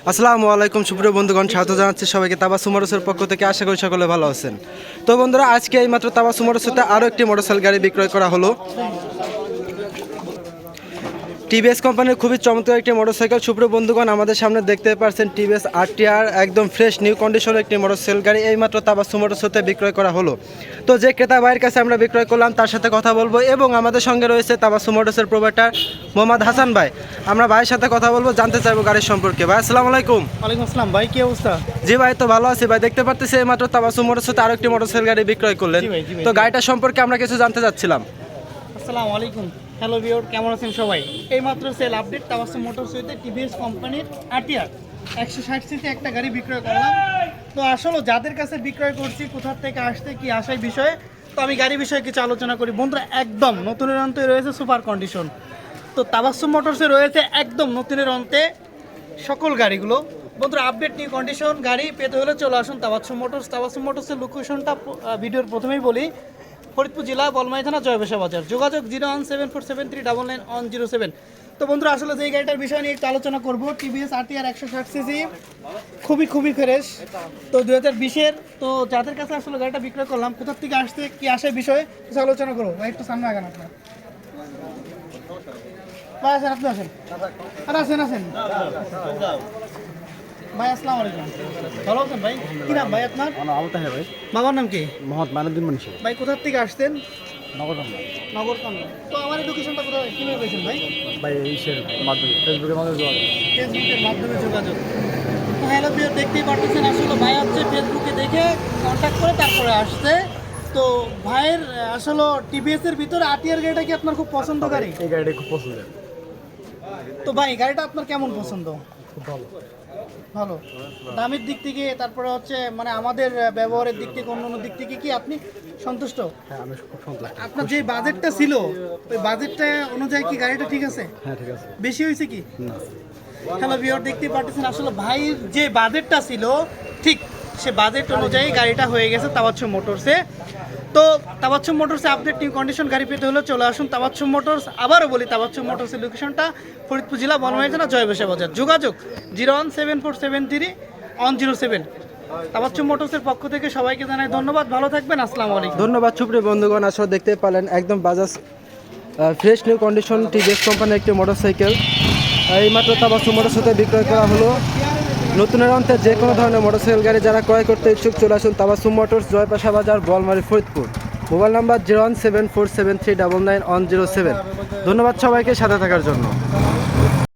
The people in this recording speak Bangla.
আসসালামু আলাইকুম সুপ্রিয় বন্ধুগণ, স্বাগত জানাচ্ছি সবাইকে তাবাসসুম মোটরসের পক্ষ থেকে। আশা করি সকলে ভালো আছেন। তো বন্ধুরা, আজকে এইমাত্র তাবাসসুম মোটরসে আরও একটি মোটরসাইকেল গাড়ি বিক্রয় করা হলো। টিভিএস কোম্পানির খুবই চমৎকার একটি মোটরসাইকেল। সুপ্রিয় বন্ধুগণ, আমাদের সামনে দেখতে পাচ্ছেন টিভিএস RTR, একদম ফ্রেশ নিউ কন্ডিশনের একটি মোটরসাইকেল গাড়ি এইমাত্র তাবাসসুম মোটরসে বিক্রয় করা হলো। তো যে ক্রেতা ভাইয়ের কাছে আমরা বিক্রয় করলাম তার সাথে কথা বলবো, এবং আমাদের সঙ্গে রয়েছে তাবাসসুম মোটরসের প্রোভাইডার মোহাম্মদ হাসান ভাই। আমরা ভাইয়ের সাথে কথা বলবো, জানতে চাইবো গাড়ির সম্পর্কে। ভাই আসসালামু আলাইকুম। ওয়ালাইকুম আসসালাম ভাই, কি অবস্থা? জি ভাই, তো ভালো আছি ভাই। দেখতে পারতেছি এইমাত্র তাবাসসুম মোটরসে আরো একটি মোটরসাইকেল গাড়ি বিক্রয় করলেন। জি ভাই। তো গাড়িটা সম্পর্কে আমরা কিছু জানতে চাচ্ছিলাম। আসসালামু আলাইকুম, হ্যালো ভিউয়ার, কেমন আছেন সবাই? এইমাত্র সেল আপডেট তাবাসসুম মোটরসে টিভিএস কোম্পানির RTR 160 সিসি একটা গাড়ি বিক্রয় করলাম। তো আসলে যাদের কাছে বিক্রয় করছি, কোথা থেকে আসতে কি আসার বিষয়ে, তো আমি গাড়ি বিষয়ে কিছু আলোচনা করি। বন্ধুরা, একদম নতুনের অন্তে রয়েছে সুপার কন্ডিশন। তো তাবাসসুম মোটরসে রয়েছে একদম নতুনের অন্তে সকল গাড়িগুলো। বন্ধুরা, আপডেট নিউ কন্ডিশন গাড়ি পেতে হলে চলে আসুন তাবাসসুম মোটরস। তাবাসসুম মোটরসের লোকেশনটা ভিডিওর প্রথমেই বলি, ফরিদপুর জেলা বলমাই থানা জয়বেশা বাজার। যোগাযোগ 01747391107। তো বন্ধুরা, আসলে যে গাড়িটার বিষয় নিয়ে একটু আলোচনা করবো, টিভিএস RTR 160 সিসি, খুবই ফ্রেশ। তো 2020-এর। তো যাদের কাছে আসলে গাড়িটা বিক্রয় করলাম, কোথার থেকে আসতে কি আসার বিষয়ে কিছু আলোচনা করবো। ভাই একটু সামনে আগান আপনার। ভাই আসেন, আপনি আসেন। আর আসেন ভাই, আসসালামু আলাইকুম। ভালো আছেন ভাই? কি নাম ভাই আপনার? ভাই বাবার নাম কি? মোহাম্মদ মাইনুদ্দিন মানুষ। ভাই কোথার থেকে আসতেন? নগরকান্দা। নগরকান্দা। তো আমার লোকেশনটা কোথায়, কিভাবে পেয়েছেন ভাই? ভাই ইসের মাধ্যমে ফেসবুকের মাধ্যমে যোগাযোগ। ফেসবুকের মাধ্যমে যোগাযোগ। তো হ্যালো ভিউ, দেখতেই পারতেছেন আসলে ভাই হচ্ছে ফেসবুকে দেখে কন্ট্যাক্ট করে তারপরে আসছে। তো ভাইয়ের আসলে টিভিএস এর ভিতরে RTR গাড়িটা কি আপনার খুব পছন্দ গাড়ি? এই গাড়িটা খুব পছন্দের। তো ভাই, গাড়িটা আপনার কেমন পছন্দ? খুব ভালো। ভালো। দামের দিক থেকে, তারপরে হচ্ছে মানে আমাদের ব্যবহারের দিক থেকে, অন্য দিক থেকে কি আপনি সন্তুষ্ট? হ্যাঁ, আমি খুব সন্তুষ্ট। আপনার যে বাজেটটা ছিল, ওই বাজেটটা অনুযায়ী কি গাড়িটা ঠিক আছে? হ্যাঁ, ঠিক আছে। বেশি হয়েছে কি? না। হ্যালো ভিউয়ার, দেখতে পাচ্ছেন আসলে ভাইয়ের যে বাজেটটা ছিল, ঠিক সে বাজেট অনুযায়ী গাড়িটা হয়ে গেছে তাবাসসুম মোটরসে। তো তাবাসসুম মোটরসে আপডেট নিউ কন্ডিশন গাড়ি পেতে হলে চলে আসুন তাবাসসুম মোটরস। আবারও বলি, তাবাসসুম মোটরসের লোকেশনটা ফরিদপুর জেলা বনমাই থানা জয়বেশা বাজার। যোগাযোগ 017473107। তাবাসসুম মোটরসের পক্ষ থেকে সবাইকে জানাই ধন্যবাদ। ভালো থাকবেন, আসসালামু আলাইকুম। ধন্যবাদ সুপ্রিয় বন্ধুগণ, আসলে দেখতে পেলেন একদম Bajaj fresh new condition TVS কোম্পানির একটি মোটরসাইকেল এইমাত্র তাবাসসুম মোটরসে বিক্রয় করা হলো। নতুনের অন্তে যে কোনো ধরনের মোটরসাইকেল গাড়ি যারা ক্রয় করতে ইচ্ছুক, চলে আসুন তাবাসসুম মোটরস, জয়পাশা বাজার, বলমারী, ফরিদপুর। Mobile number 01747399107। ধন্যবাদ সবাইকে সাথে থাকার জন্য।